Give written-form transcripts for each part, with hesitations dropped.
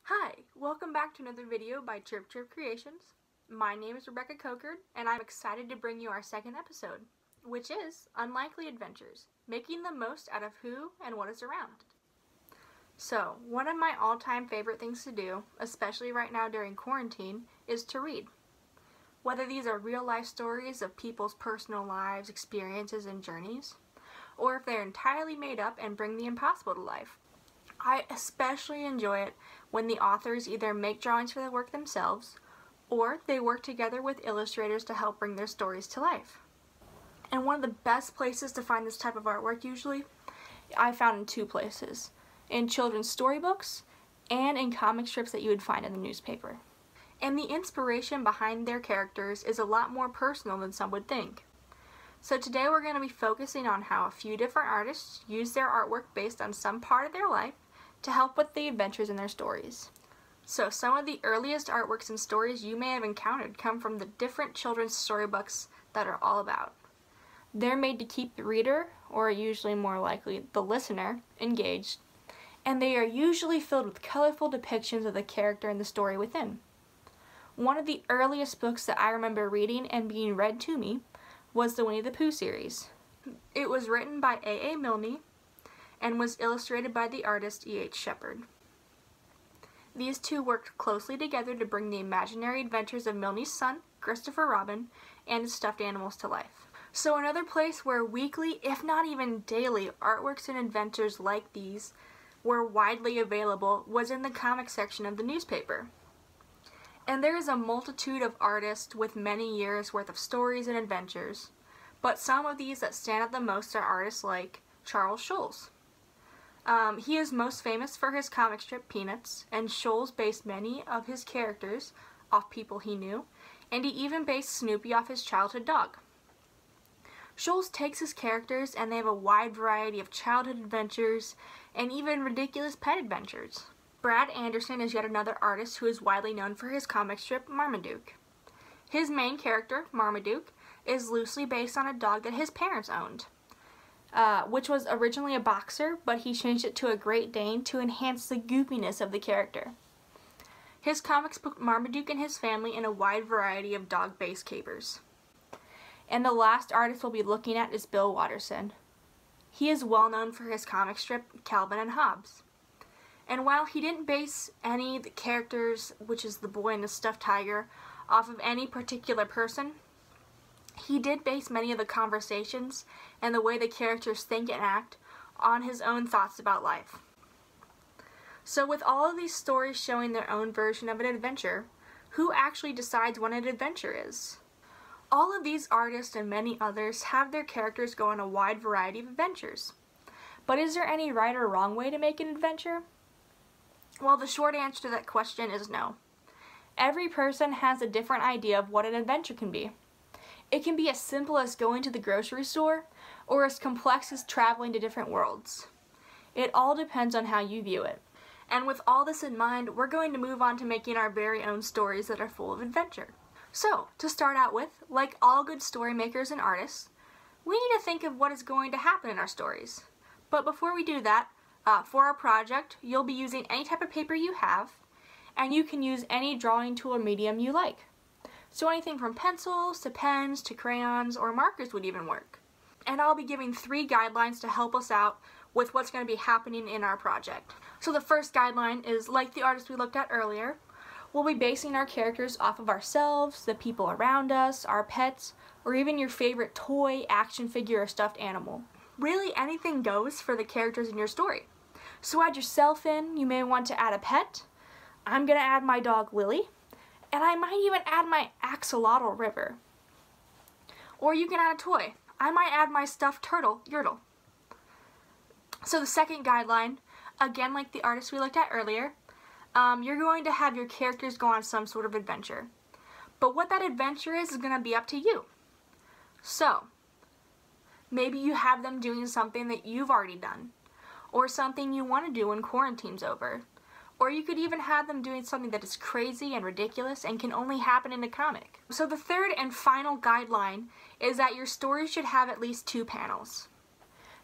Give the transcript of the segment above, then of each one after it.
Hi, welcome back to another video by Chirp-Chirp Creations. My name is Rebekah Cochard, and I'm excited to bring you our second episode, which is Unlikely Adventures, making the most out of who and what is around. So, one of my all-time favorite things to do, especially right now during quarantine, is to read. Whether these are real-life stories of people's personal lives, experiences, and journeys, or if they're entirely made up and bring the impossible to life. I especially enjoy it when the authors either make drawings for the work themselves, or they work together with illustrators to help bring their stories to life. And one of the best places to find this type of artwork usually, I found in two places. In children's storybooks, and in comic strips that you would find in the newspaper. And the inspiration behind their characters is a lot more personal than some would think. So today we're going to be focusing on how a few different artists use their artwork based on some part of their life to help with the adventures in their stories. So some of the earliest artworks and stories you may have encountered come from the different children's storybooks that are all about. They're made to keep the reader, or usually more likely the listener, engaged, and they are usually filled with colorful depictions of the character and the story within. One of the earliest books that I remember reading and being read to me was the Winnie the Pooh series. It was written by A.A. Milne and was illustrated by the artist E.H. Shepard. These two worked closely together to bring the imaginary adventures of Milne's son, Christopher Robin, and his stuffed animals to life. So another place where weekly, if not even daily, artworks and adventures like these were widely available was in the comic section of the newspaper. And there is a multitude of artists with many years worth of stories and adventures, but some of these that stand out the most are artists like Charles Schulz. He is most famous for his comic strip Peanuts, and Schulz based many of his characters off people he knew, and he even based Snoopy off his childhood dog. Schulz takes his characters and they have a wide variety of childhood adventures and even ridiculous pet adventures. Brad Anderson is yet another artist who is widely known for his comic strip Marmaduke. His main character, Marmaduke, is loosely based on a dog that his parents owned, which was originally a boxer, but he changed it to a Great Dane to enhance the goofiness of the character. His comics put Marmaduke and his family in a wide variety of dog-based capers. And the last artist we'll be looking at is Bill Watterson. He is well known for his comic strip Calvin and Hobbes. And while he didn't base any of the characters, which is the boy and the stuffed tiger, off of any particular person, he did base many of the conversations and the way the characters think and act on his own thoughts about life. So with all of these stories showing their own version of an adventure, who actually decides what an adventure is? All of these artists and many others have their characters go on a wide variety of adventures. But is there any right or wrong way to make an adventure? Well, the short answer to that question is no. Every person has a different idea of what an adventure can be. It can be as simple as going to the grocery store, or as complex as traveling to different worlds. It all depends on how you view it. And with all this in mind, we're going to move on to making our very own stories that are full of adventure. So, to start out with, like all good story makers and artists, we need to think of what is going to happen in our stories. But before we do that, for our project, you'll be using any type of paper you have, and you can use any drawing tool or medium you like. So anything from pencils to pens to crayons or markers would even work. And I'll be giving 3 guidelines to help us out with what's going to be happening in our project. So the first guideline is, like the artist we looked at earlier, we'll be basing our characters off of ourselves, the people around us, our pets, or even your favorite toy, action figure, or stuffed animal. Really anything goes for the characters in your story. So add yourself in. You may want to add a pet. I'm going to add my dog Lily, and I might even add my axolotl River. Or you can add a toy. I might add my stuffed turtle Yertle. So the second guideline, again like the artist we looked at earlier, you're going to have your characters go on some sort of adventure. But what that adventure is going to be up to you. So, maybe you have them doing something that you've already done, or something you want to do when quarantine's over. Or you could even have them doing something that is crazy and ridiculous and can only happen in a comic. So the third and final guideline is that your story should have at least 2 panels.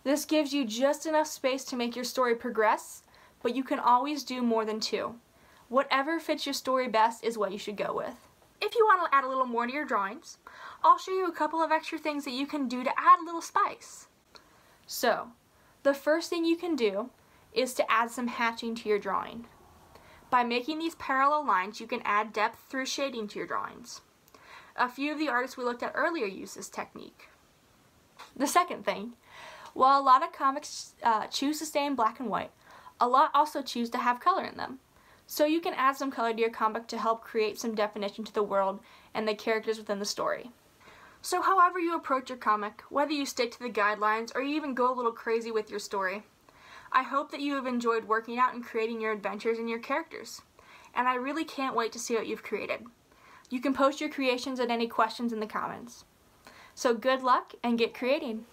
This gives you just enough space to make your story progress, but you can always do more than 2. Whatever fits your story best is what you should go with. If you want to add a little more to your drawings, I'll show you a couple of extra things that you can do to add a little spice. So, the first thing you can do is to add some hatching to your drawing. By making these parallel lines, you can add depth through shading to your drawings. A few of the artists we looked at earlier use this technique. The second thing, while a lot of comics choose to stay in black and white, a lot also choose to have color in them. So you can add some color to your comic to help create some definition to the world and the characters within the story. So however you approach your comic, whether you stick to the guidelines or you even go a little crazy with your story, I hope that you have enjoyed working out and creating your adventures and your characters. And I really can't wait to see what you've created. You can post your creations and any questions in the comments. So good luck and get creating!